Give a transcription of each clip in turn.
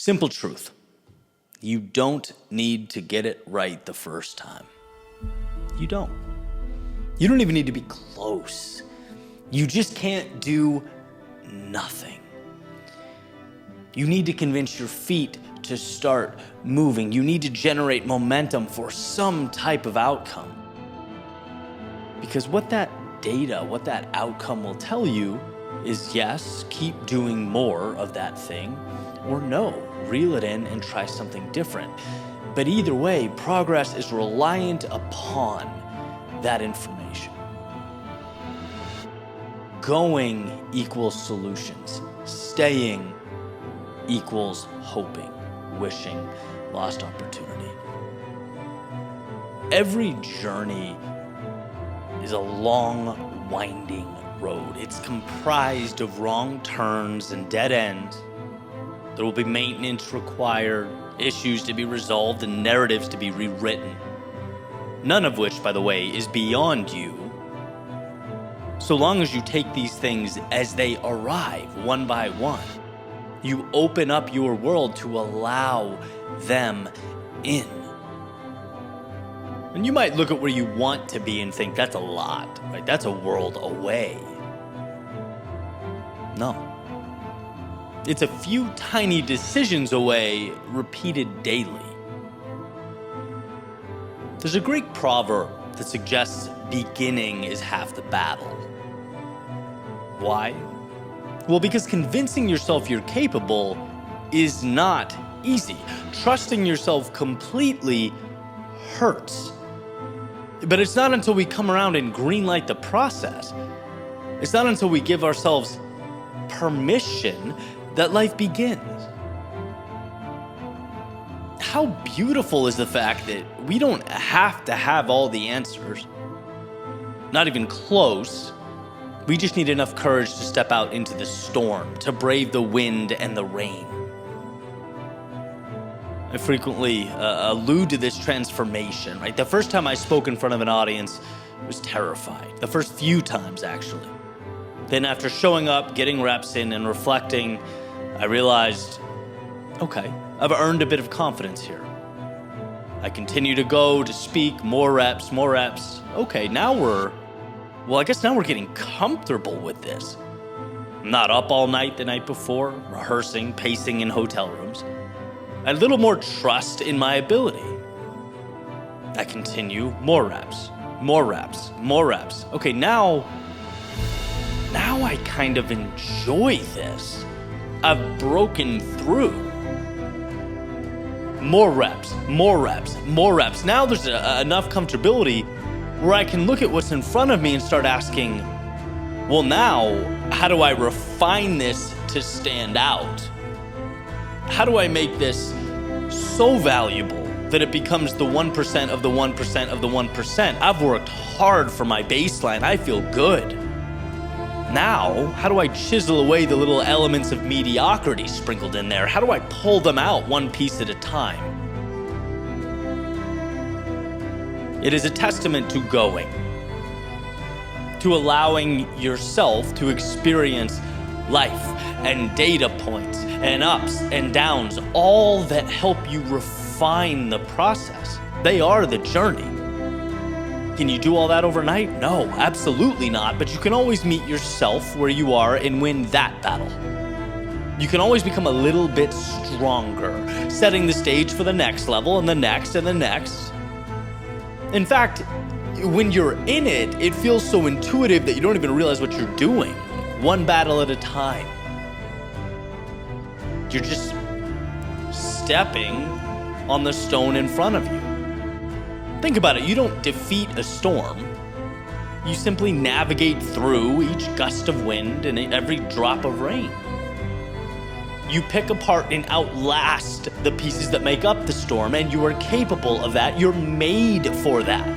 Simple truth. You don't need to get it right the first time. You don't. You don't even need to be close. You just can't do nothing. You need to convince your feet to start moving. You need to generate momentum for some type of outcome. Because what that data, what that outcome will tell you is yes, keep doing more of that thing, or no, reel it in and try something different. But either way, progress is reliant upon that information. Going equals solutions. Staying equals hoping, wishing, lost opportunity. Every journey is a long, winding road. It's comprised of wrong turns and dead ends. There will be maintenance required, issues to be resolved, and narratives to be rewritten. None of which, by the way, is beyond you, so long as you take these things as they arrive, one by one. You open up your world to allow them in. And you might look at where you want to be and think, that's a lot, right? That's a world away. No. It's a few tiny decisions away, repeated daily. There's a Greek proverb that suggests beginning is half the battle. Why? Well, because convincing yourself you're capable is not easy. Trusting yourself completely hurts. But it's not until we come around and greenlight the process, it's not until we give ourselves permission that life begins. How beautiful is the fact that we don't have to have all the answers, not even close. We just need enough courage to step out into the storm, to brave the wind and the rain. I frequently allude to this transformation, right? The first time I spoke in front of an audience, I was terrified. The first few times, actually. Then after showing up, getting reps in, and reflecting, I realized, okay, I've earned a bit of confidence here. I continue to go, to speak, more reps. Okay, now we're getting comfortable with this. I'm not up all night the night before, rehearsing, pacing in hotel rooms. I had a little more trust in my ability. I continue, more reps. Okay, now I kind of enjoy this. I've broken through. More reps. Now there's enough comfortability where I can look at what's in front of me and start asking, well, now, how do I refine this to stand out? How do I make this so valuable that it becomes the 1% of the 1% of the 1%? I've worked hard for my baseline. I feel good. Now, how do I chisel away the little elements of mediocrity sprinkled in there? How do I pull them out one piece at a time? It is a testament to going, to allowing yourself to experience life and data points and ups and downs, all that help you refine the process. They are the journey. Can you do all that overnight? No, absolutely not. But you can always meet yourself where you are and win that battle. You can always become a little bit stronger, setting the stage for the next level and the next and the next. In fact, when you're in it, it feels so intuitive that you don't even realize what you're doing, one battle at a time. You're just stepping on the stone in front of you. Think about it. You don't defeat a storm. You simply navigate through each gust of wind and every drop of rain. You pick apart and outlast the pieces that make up the storm, and you are capable of that. You're made for that.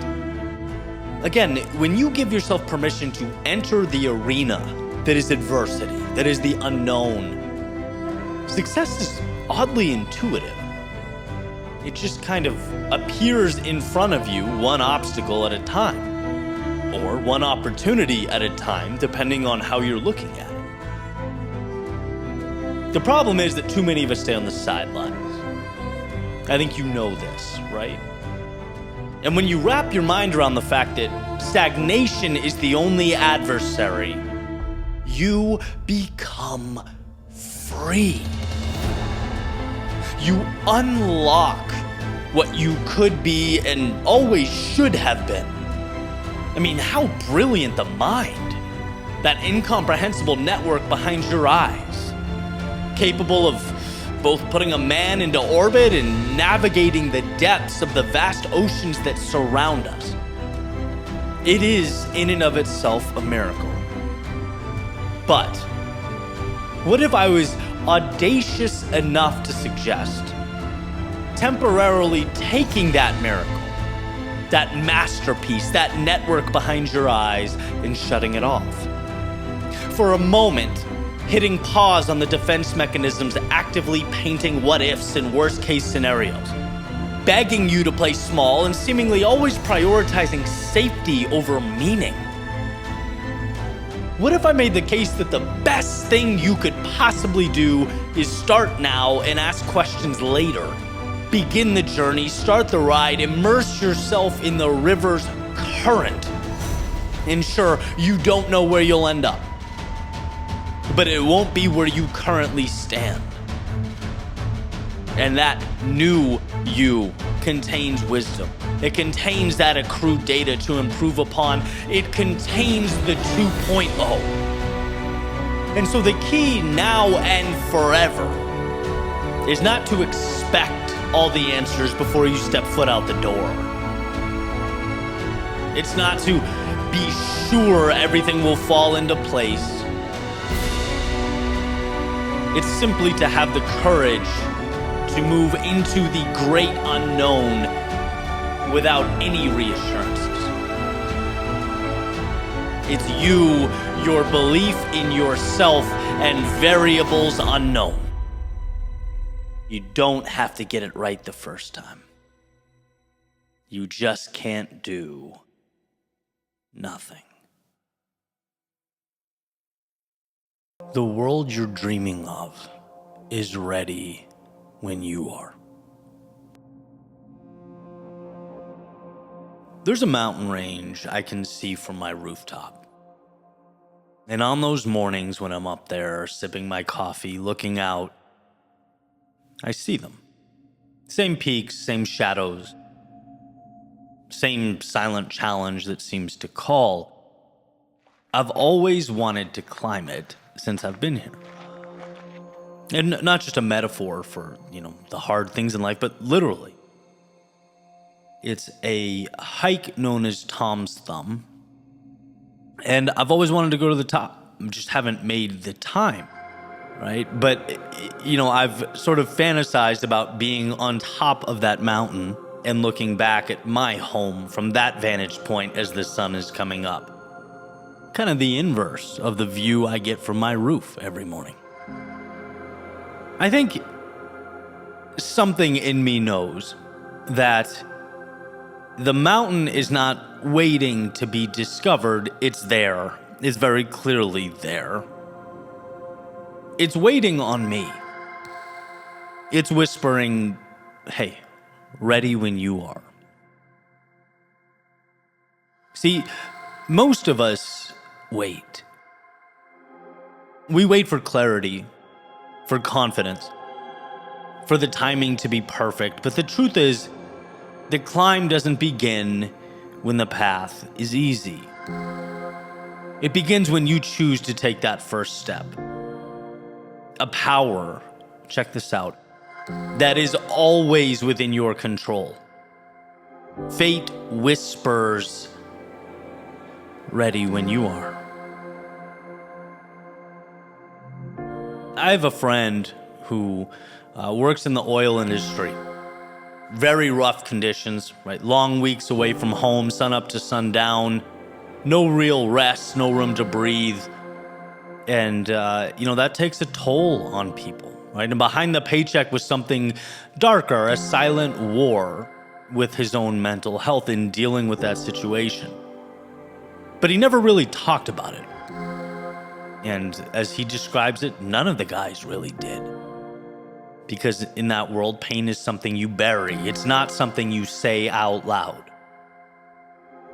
Again, when you give yourself permission to enter the arena that is adversity, that is the unknown, success is oddly intuitive. It just kind of appears in front of you, one obstacle at a time, or one opportunity at a time, depending on how you're looking at it. The problem is that too many of us stay on the sidelines. I think you know this, right? And when you wrap your mind around the fact that stagnation is the only adversary, you become free. You unlock what you could be and always should have been. I mean, how brilliant the mind, that incomprehensible network behind your eyes, capable of both putting a man into orbit and navigating the depths of the vast oceans that surround us. It is, in and of itself, a miracle. But what if I was audacious enough to suggest temporarily taking that miracle, that masterpiece, that network behind your eyes, and shutting it off? For a moment, hitting pause on the defense mechanisms actively painting what-ifs and worst-case scenarios, begging you to play small and seemingly always prioritizing safety over meaning. What if I made the case that the best thing you could possibly do is start now and ask questions later? Begin the journey, start the ride, immerse yourself in the river's current. And sure, you don't know where you'll end up, but it won't be where you currently stand. And that new you contains wisdom. It contains that accrued data to improve upon. It contains the 2.0. And so the key now and forever is not to expect all the answers before you step foot out the door. It's not to be sure everything will fall into place. It's simply to have the courage to move into the great unknown without any reassurances. It's you, your belief in yourself, and variables unknown. You don't have to get it right the first time. You just can't do nothing. The world you're dreaming of is ready when you are. There's a mountain range I can see from my rooftop. And on those mornings when I'm up there sipping my coffee, looking out, I see them. Same peaks, same shadows, same silent challenge that seems to call. I've always wanted to climb it since I've been here. And not just a metaphor for, the hard things in life, but literally. It's a hike known as Tom's Thumb. And I've always wanted to go to the top. I just haven't made the time, right? But, I've sort of fantasized about being on top of that mountain and looking back at my home from that vantage point as the sun is coming up. Kind of the inverse of the view I get from my roof every morning. I think something in me knows that the mountain is not waiting to be discovered. It's there. It's very clearly there. It's waiting on me. It's whispering, hey, ready when you are. See, most of us wait. We wait for clarity, for confidence, for the timing to be perfect. But the truth is, the climb doesn't begin when the path is easy. It begins when you choose to take that first step. A power, check this out, that is always within your control. Fate whispers, ready when you are. I have a friend who works in the oil industry. Very rough conditions, right? Long weeks away from home, sun up to sundown. No real rest, no room to breathe. And, that takes a toll on people, right? And behind the paycheck was something darker, a silent war with his own mental health in dealing with that situation. But he never really talked about it. And as he describes it, none of the guys really did. Because in that world, pain is something you bury. It's not something you say out loud.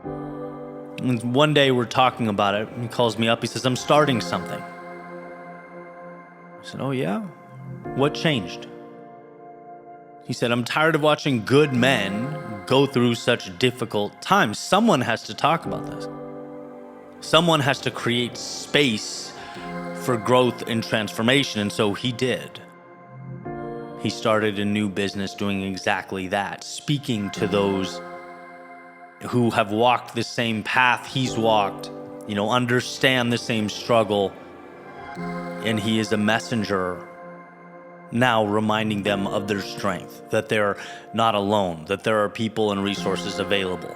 And one day we're talking about it. He calls me up. He says, I'm starting something. I said, oh yeah? What changed? He said, I'm tired of watching good men go through such difficult times. Someone has to talk about this. Someone has to create space for growth and transformation. And so he did. He started a new business doing exactly that, speaking to those who have walked the same path he's walked, understand the same struggle. And he is a messenger now, reminding them of their strength, that they're not alone, that there are people and resources available.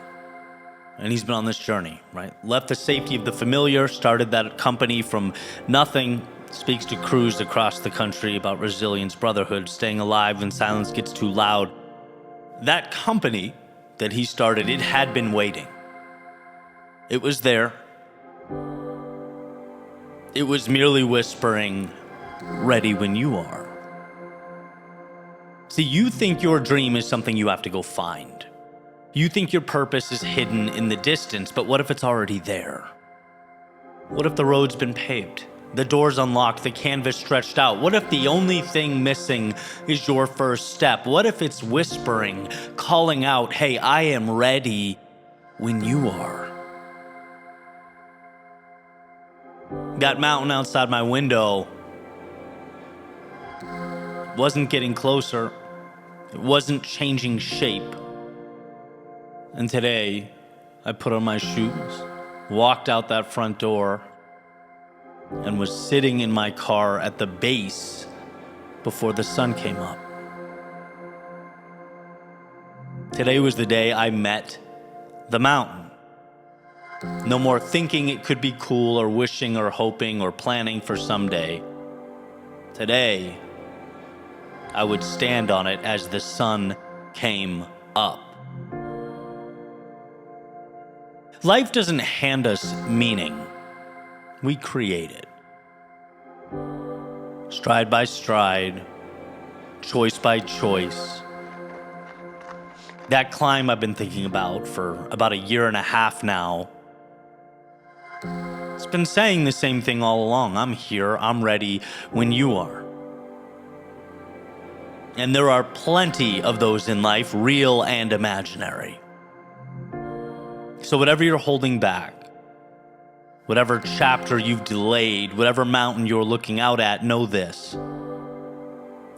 And he's been on this journey, right? Left the safety of the familiar, started that company from nothing, speaks to crews across the country about resilience, brotherhood, staying alive when silence gets too loud. That company that he started, it had been waiting. It was there. It was merely whispering, ready when you are. See, you think your dream is something you have to go find. You think your purpose is hidden in the distance, but what if it's already there? What if the road's been paved, the door's unlocked, the canvas stretched out? What if the only thing missing is your first step? What if it's whispering, calling out, hey, I am ready when you are? That mountain outside my window wasn't getting closer. It wasn't changing shape. And today, I put on my shoes, walked out that front door, and was sitting in my car at the base before the sun came up. Today was the day I met the mountain. No more thinking it could be cool or wishing or hoping or planning for someday. Today, I would stand on it as the sun came up. Life doesn't hand us meaning. We create it. Stride by stride, choice by choice. That climb I've been thinking about for about a year and a half now, it's been saying the same thing all along. I'm here, I'm ready when you are. And there are plenty of those in life, real and imaginary. So whatever you're holding back, whatever chapter you've delayed, whatever mountain you're looking out at, know this.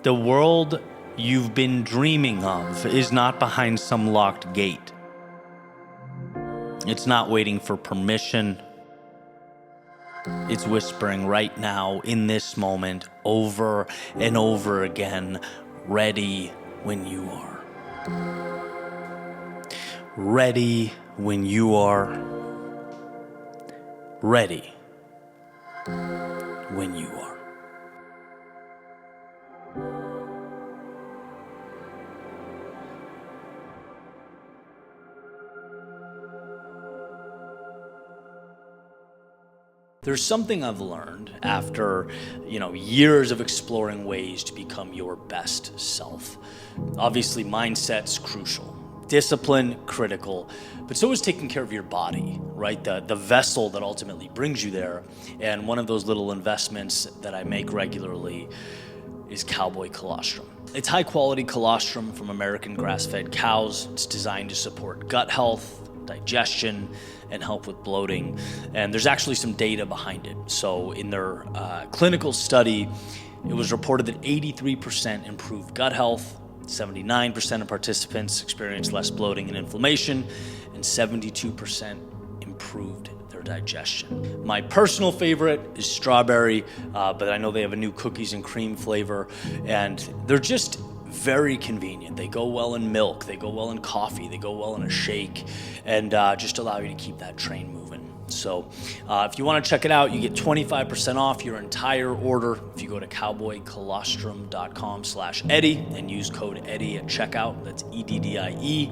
The world you've been dreaming of is not behind some locked gate. It's not waiting for permission. It's whispering right now, in this moment, over and over again, ready when you are. Ready when you are. Ready when you are. There's something I've learned after, years of exploring ways to become your best self. Obviously, mindset's crucial. Discipline, critical, but so is taking care of your body, right? The vessel that ultimately brings you there. And one of those little investments that I make regularly is Cowboy Colostrum. It's high quality colostrum from American grass-fed cows. It's designed to support gut health, digestion, and help with bloating. And there's actually some data behind it. So in their clinical study, it was reported that 83% improved gut health, 79% of participants experienced less bloating and inflammation, and 72% improved their digestion. My personal favorite is strawberry, but I know they have a new cookies and cream flavor, and they're just very convenient. They go well in milk, they go well in coffee, they go well in a shake, and just allow you to keep that train moving. So if you want to check it out, you get 25% off your entire order if you go to cowboycolostrum.com/Eddie and use code Eddie at checkout. That's EDDIE.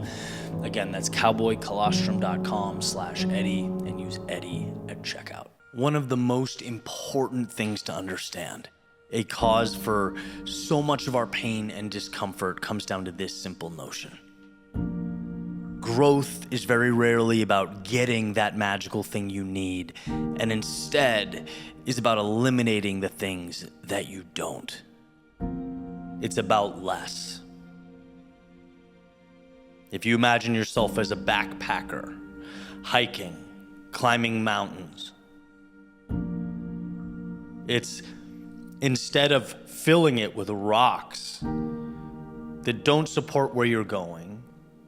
Again, that's cowboycolostrum.com/Eddie and use Eddie at checkout. one of the most important things to understand. A cause for so much of our pain and discomfort comes down to this simple notion. Growth is very rarely about getting that magical thing you need, and instead is about eliminating the things that you don't. It's about less. If you imagine yourself as a backpacker, hiking, climbing mountains, it's instead of filling it with rocks that don't support where you're going,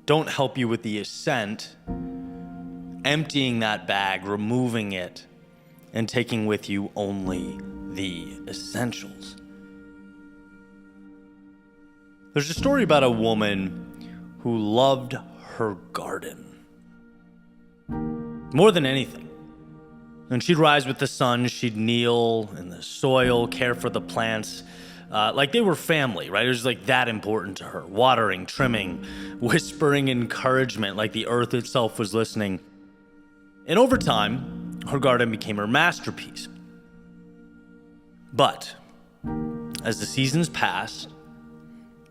don't help you with the ascent, emptying that bag, removing it, and taking with you only the essentials. There's a story about a woman who loved her garden more than anything. And she'd rise with the sun, she'd kneel in the soil, care for the plants, like they were family, right? It was like that important to her. Watering, trimming, whispering encouragement like the earth itself was listening. And over time, her garden became her masterpiece. But as the seasons passed,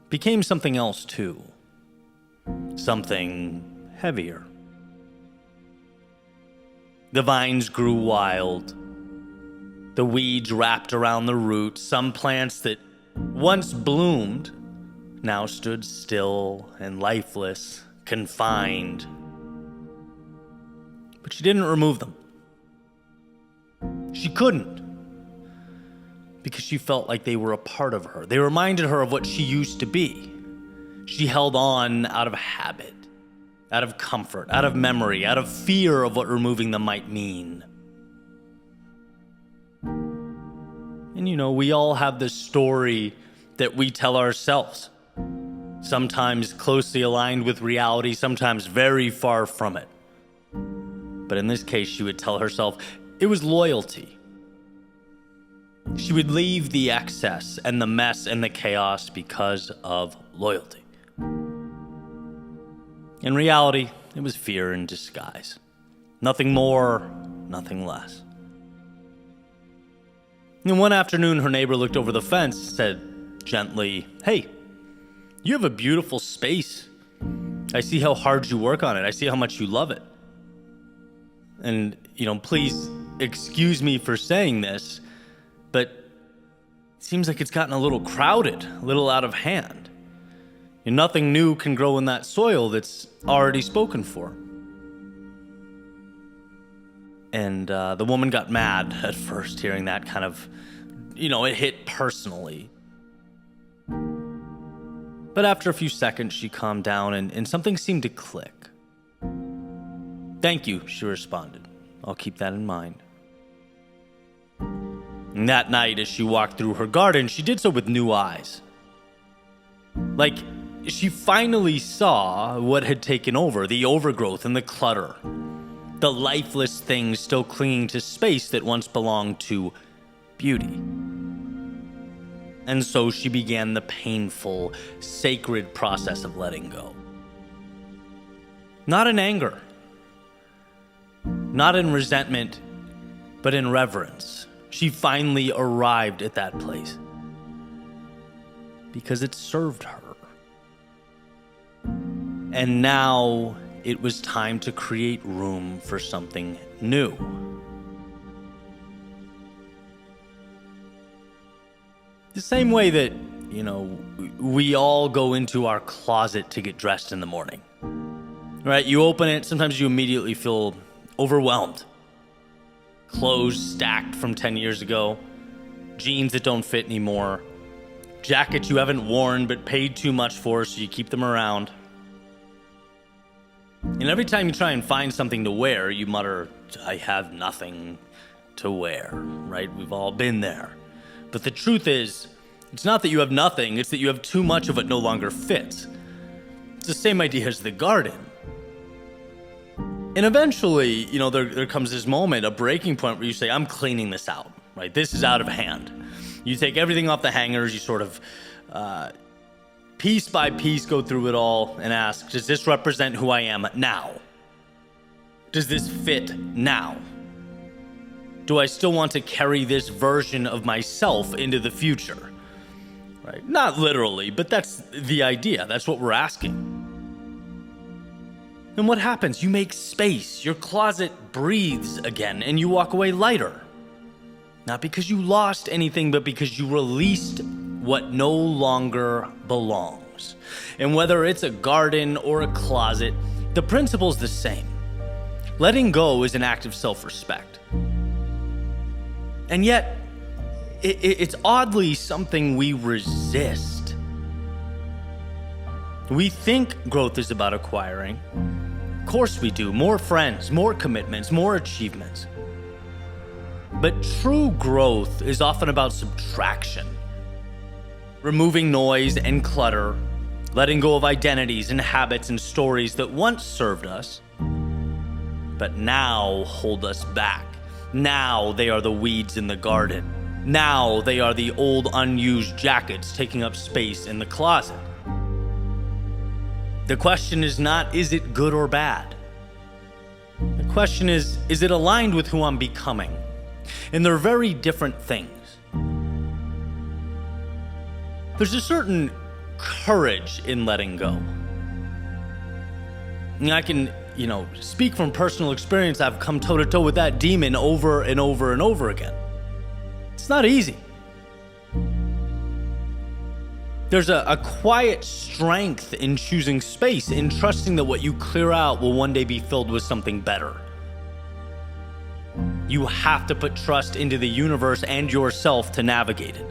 became something else too. Something heavier. The vines grew wild. The weeds wrapped around the roots. Some plants that once bloomed now stood still and lifeless, confined. But she didn't remove them. She couldn't, because she felt like they were a part of her. They reminded her of what she used to be. She held on out of habit, out of comfort, out of memory, out of fear of what removing them might mean. And we all have this story that we tell ourselves, sometimes closely aligned with reality, sometimes very far from it. But in this case, she would tell herself it was loyalty. She would leave the excess and the mess and the chaos because of loyalty. In reality, it was fear in disguise. Nothing more, nothing less. And one afternoon, her neighbor looked over the fence, said gently, "Hey, you have a beautiful space. I see how hard you work on it. I see how much you love it. And, please excuse me for saying this, but it seems like it's gotten a little crowded, a little out of hand. And nothing new can grow in that soil that's already spoken for." And the woman got mad at first, hearing that kind of, it hit personally. But after a few seconds, she calmed down and something seemed to click. "Thank you," she responded. "I'll keep that in mind." And that night, as she walked through her garden, she did so with new eyes. Like, she finally saw what had taken over, the overgrowth and the clutter, the lifeless things still clinging to space that once belonged to beauty. And so she began the painful, sacred process of letting go. Not in anger, not in resentment, but in reverence. She finally arrived at that place because it served her. And now it was time to create room for something new. The same way that, we all go into our closet to get dressed in the morning, right? You open it, sometimes you immediately feel overwhelmed. Clothes stacked from 10 years ago, jeans that don't fit anymore, jackets you haven't worn but paid too much for, so you keep them around. And every time you try and find something to wear, you mutter, "I have nothing to wear," right? We've all been there. But the truth is, it's not that you have nothing, it's that you have too much of what no longer fits. It's the same idea as the garden. And eventually, there comes this moment, a breaking point where you say, "I'm cleaning this out," right? This is out of hand. You take everything off the hangers, you sort of, piece by piece, go through it all and ask, does this represent who I am now? Does this fit now? Do I still want to carry this version of myself into the future? Right? Not literally, but that's the idea. That's what we're asking. And what happens? You make space. Your closet breathes again, and you walk away lighter. Not because you lost anything, but because you released what no longer belongs. And whether it's a garden or a closet, the principle's the same. Letting go is an act of self-respect. And yet, it's oddly something we resist. We think growth is about acquiring. Of course we do. More friends, more commitments, more achievements. But true growth is often about subtraction. Removing noise and clutter, letting go of identities and habits and stories that once served us, but now hold us back. Now they are the weeds in the garden. Now they are the old unused jackets taking up space in the closet. The question is not, is it good or bad? The question is it aligned with who I'm becoming? And they're very different things. There's a certain courage in letting go. And I can, speak from personal experience. I've come toe-to-toe with that demon over and over and over again. It's not easy. There's a quiet strength in choosing space, in trusting that what you clear out will one day be filled with something better. You have to put trust into the universe and yourself to navigate it.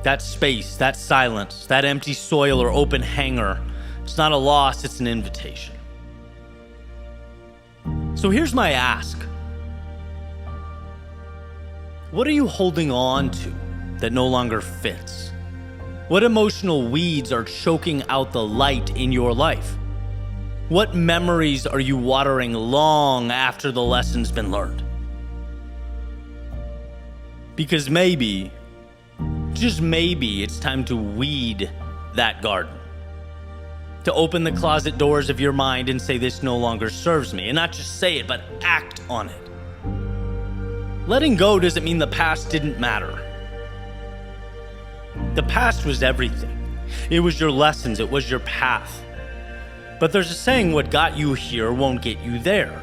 That space, that silence, that empty soil or open hangar, it's not a loss, it's an invitation. So here's my ask. What are you holding on to that no longer fits? What emotional weeds are choking out the light in your life? What memories are you watering long after the lesson's been learned? Because maybe, just maybe, it's time to weed that garden. To open the closet doors of your mind and say, this no longer serves me. And not just say it, but act on it. Letting go doesn't mean the past didn't matter. The past was everything. It was your lessons, it was your path. But there's a saying, what got you here won't get you there.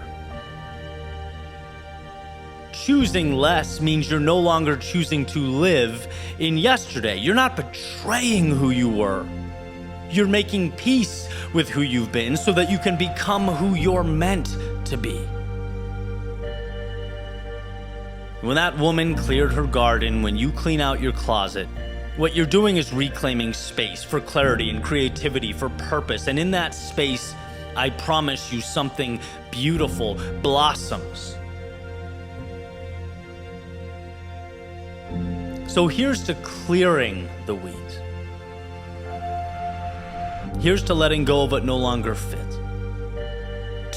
Choosing less means you're no longer choosing to live in yesterday. You're not betraying who you were. You're making peace with who you've been so that you can become who you're meant to be. When that woman cleared her garden, when you clean out your closet, what you're doing is reclaiming space for clarity and creativity, for purpose. And in that space, I promise you something beautiful blossoms. So here's to clearing the weeds. Here's to letting go of what no longer fits.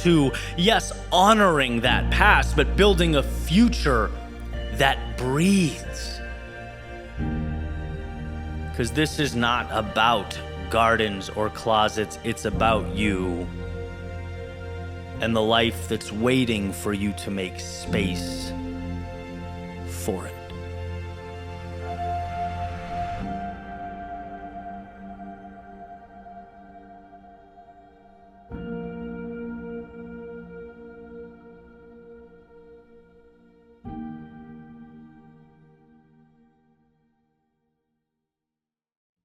To, yes, honoring that past, but building a future that breathes. Because this is not about gardens or closets, it's about you and the life that's waiting for you to make space for it.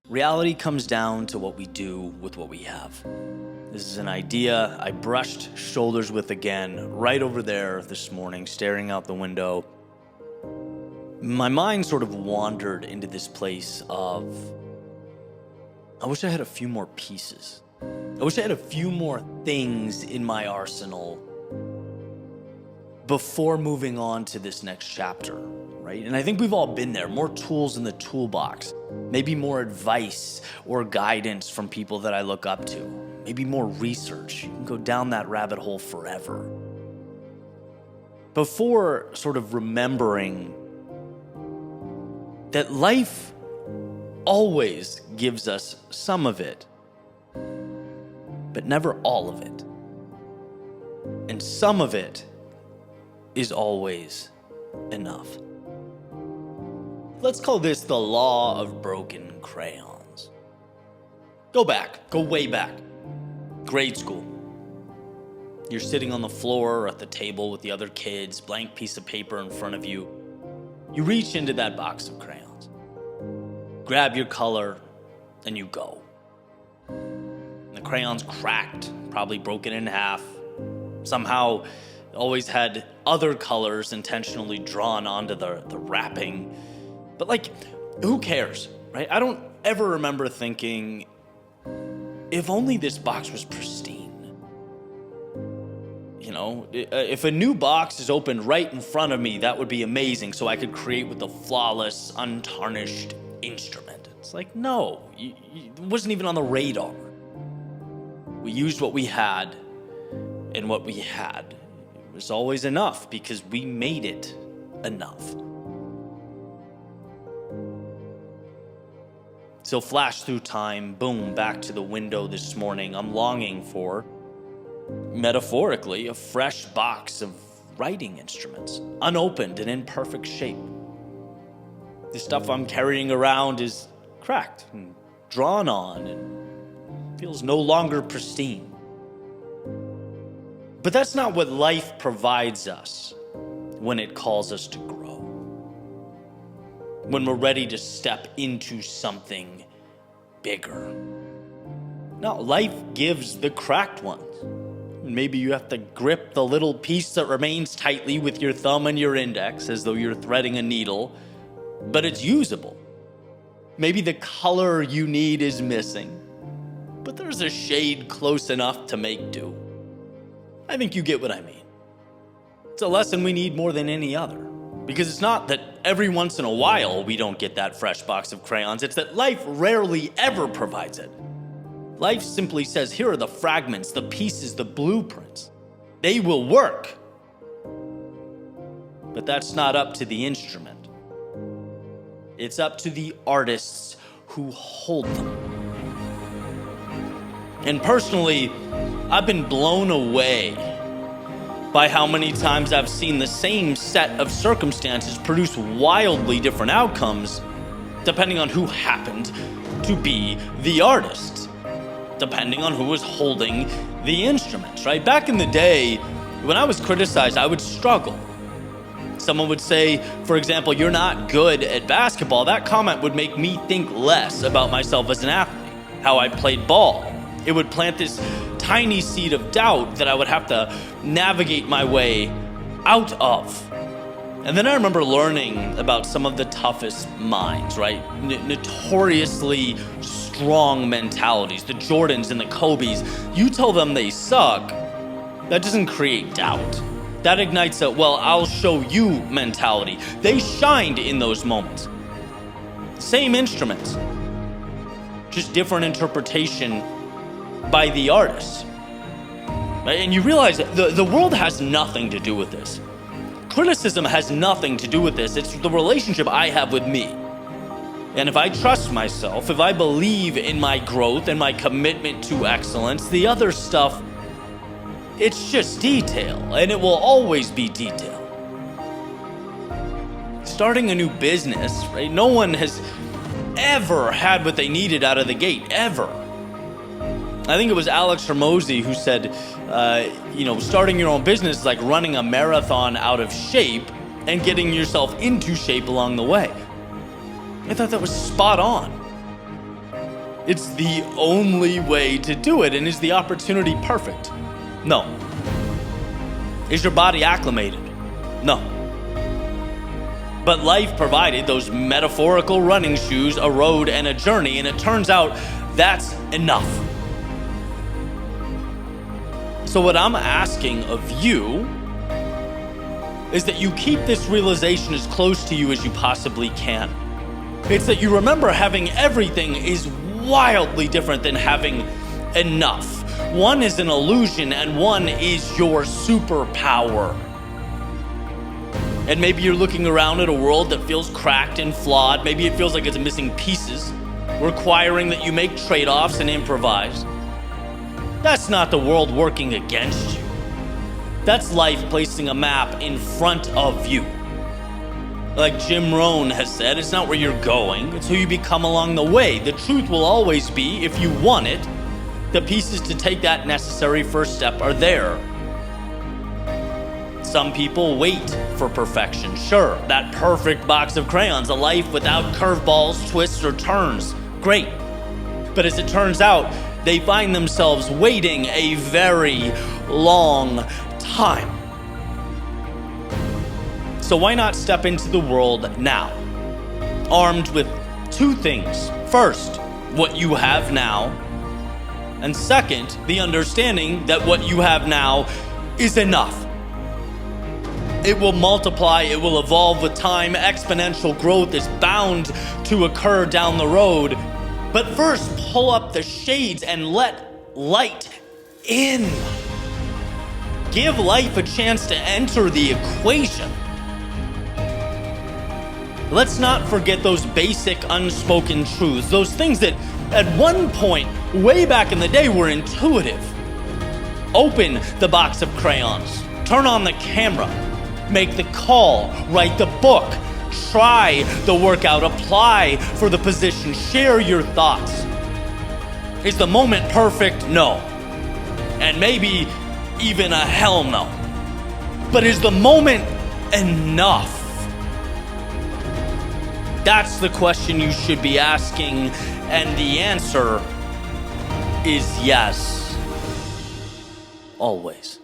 Reality comes down to what we do with what we have. This is an idea I brushed shoulders with again right over there this morning, staring out the window. My mind sort of wandered into this place of, I wish I had a few more pieces. I wish I had a few more things in my arsenal before moving on to this next chapter, right? And I think we've all been there. More tools in the toolbox. Maybe more advice or guidance from people that I look up to. Maybe more research. You can go down that rabbit hole forever. Before sort of remembering that life always gives us some of it, but never all of it. And some of it is always enough. Let's call this the law of broken crayons. Go way back. Grade school. You're sitting on the floor or at the table with the other kids, blank piece of paper in front of you. You reach into that box of crayons, grab your color, and you go. And the crayon's cracked, probably broken in half. Somehow, always had other colors intentionally drawn onto the wrapping. But who cares, right? I don't ever remember thinking, if only this box was pristine. If a new box is opened right in front of me, that would be amazing, so I could create with a flawless, untarnished instrument. It's no, it wasn't even on the radar. We used what we had, and what we had, it was always enough because we made it enough. So flash through time, boom, back to the window this morning. I'm longing for, metaphorically, a fresh box of writing instruments, unopened and in perfect shape. The stuff I'm carrying around is cracked and drawn on and feels no longer pristine. But that's not what life provides us when it calls us to grow. When we're ready to step into something bigger. No, life gives the cracked ones. Maybe you have to grip the little piece that remains tightly with your thumb and your index as though you're threading a needle, but it's usable. Maybe the color you need is missing, but there's a shade close enough to make do. I think you get what I mean. It's a lesson we need more than any other, because it's not that every once in a while we don't get that fresh box of crayons, it's that life rarely ever provides it. Life simply says, here are the fragments, the pieces, the blueprints. They will work. But that's not up to the instrument. It's up to the artists who hold them. And personally, I've been blown away by how many times I've seen the same set of circumstances produce wildly different outcomes depending on who happened to be the artist, depending on who was holding the instruments, right? Back in the day, when I was criticized, I would struggle. Someone would say, for example, you're not good at basketball. That comment would make me think less about myself as an athlete, how I played ball. It would plant this tiny seed of doubt that I would have to navigate my way out of. And then I remember learning about some of the toughest minds, right? Notoriously strong mentalities, the Jordans and the Kobes. You tell them they suck, that doesn't create doubt. That ignites a, well, I'll show you mentality. They shined in those moments. Same instruments, just different interpretation by the artist. Right? And you realize that the world has nothing to do with this. Criticism has nothing to do with this. It's the relationship I have with me. And if I trust myself, if I believe in my growth and my commitment to excellence, the other stuff, it's just detail, and it will always be detail. Starting a new business, right? No one has ever had what they needed out of the gate, ever. I think it was Alex Hormozy who said, starting your own business is like running a marathon out of shape and getting yourself into shape along the way. I thought that was spot on. It's the only way to do it, and is the opportunity perfect? No. Is your body acclimated? No. But life provided those metaphorical running shoes, a road, and a journey, and it turns out that's enough. So what I'm asking of you is that you keep this realization as close to you as you possibly can. It's that you remember having everything is wildly different than having enough. One is an illusion and one is your superpower. And maybe you're looking around at a world that feels cracked and flawed. Maybe it feels like it's missing pieces, requiring that you make trade-offs and improvise. That's not the world working against you. That's life placing a map in front of you. Like Jim Rohn has said, it's not where you're going, it's who you become along the way. The truth will always be, if you want it, the pieces to take that necessary first step are there. Some people wait for perfection. Sure, that perfect box of crayons, a life without curveballs, twists, or turns. Great. But as it turns out, they find themselves waiting a very long time. So why not step into the world now, armed with two things. First, what you have now, and second, the understanding that what you have now is enough. It will multiply, it will evolve with time. Exponential growth is bound to occur down the road. But first, pull up the shades and let light in. Give life a chance to enter the equation. Let's not forget those basic unspoken truths, those things that at one point, way back in the day, were intuitive. Open the box of crayons, turn on the camera, make the call, write the book, try the workout, apply for the position, share your thoughts. Is the moment perfect? No. And maybe even a hell no. But is the moment enough? That's the question you should be asking, and the answer is yes. Always.